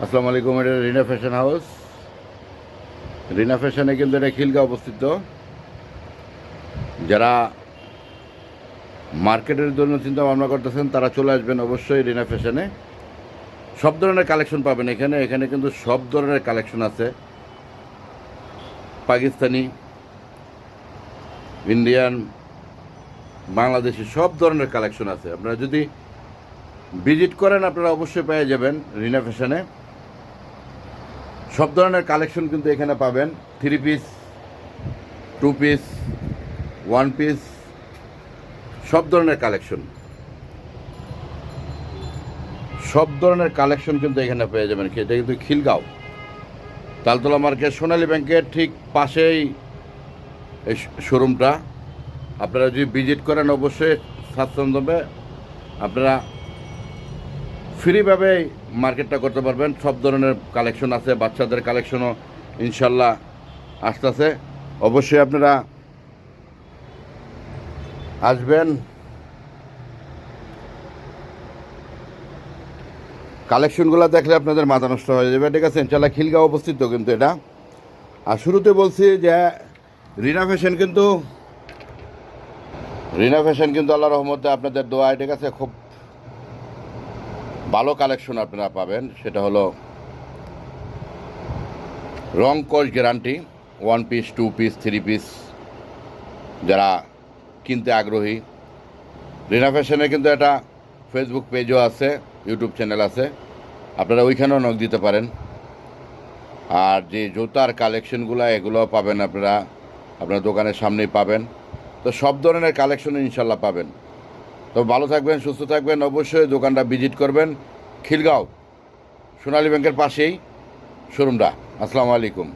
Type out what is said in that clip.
আসসালামু আলাইকুম। এটা রিনা ফ্যাশন হাউস। রিনা ফ্যাশনে কিন্তু এটা খিলগাঁও অবস্থিত। যারা মার্কেটের জন্য চিন্তা ভাবনা করতেছেন তারা চলে আসবেন অবশ্যই রিনা ফ্যাশনে। সব ধরনের কালেকশন পাবেন এখানে। এখানে কিন্তু সব ধরনের কালেকশন আছে, পাকিস্তানি, ইন্ডিয়ান, বাংলাদেশি সব ধরনের কালেকশন আছে। আপনারা যদি ভিজিট করেন আপনারা অবশ্যই পেয়ে যাবেন রিনা ফ্যাশনে। সব ধরনের কালেকশন কিন্তু এখানে পাবেন। 3 পিস, 2 পিস, 1 পিস, সব ধরনের কালেকশন কিন্তু এখানে পেয়ে যাবেন। এটা কিন্তু খিলগাঁও তালতলা মার্কেট, সোনালী ব্যাংকের ঠিক পাশেই এই শোরুমটা। আপনারা যদি ভিজিট করেন অবশ্যই স্বাচ্ছন্দ্যে আপনারা ফ্রিভাবে মার্কেটটা করতে পারবেন। সব ধরনের কালেকশন আছে, বাচ্চাদের কালেকশনও ইনশাল্লাহ আসতেছে। অবশ্যই আপনারা আসবেন। কালেকশনগুলো দেখলে আপনাদের মাথা নষ্ট হয়ে যাবে, ঠিক আছে? ইনশাল্লাহ খিলগাঁও অবস্থিত কিন্তু এটা। আর শুরুতে বলছি যে রিনা ফ্যাশন কিন্তু আল্লাহ রহমতে আপনাদের দোয়ায়, ঠিক আছে, খুব ভালো কালেকশন আপনারা পাবেন। সেটা হলো রং কস গ্যারান্টি, 1 পিস, 2 পিস, 3 পিস। যারা কিনতে আগ্রহী, রিনা ফ্যাশনে কিন্তু একটা ফেসবুক পেজও আছে, ইউটিউব চ্যানেল আছে, আপনারা ওইখানেও নক দিতে পারেন। আর যে জুতার কালেকশনগুলো এগুলো পাবেন আপনারা আপনার দোকানের সামনেই পাবেন। তো সব ধরনের কালেকশন ইনশাল্লাহ পাবেন। তো ভালো থাকবেন, সুস্থ থাকবেন। অবশ্যই দোকানটা ভিজিট করবেন। খিলগাঁও সোনালী ব্যাংকের পাশেই শোরুমটা। আসসালামু আলাইকুম।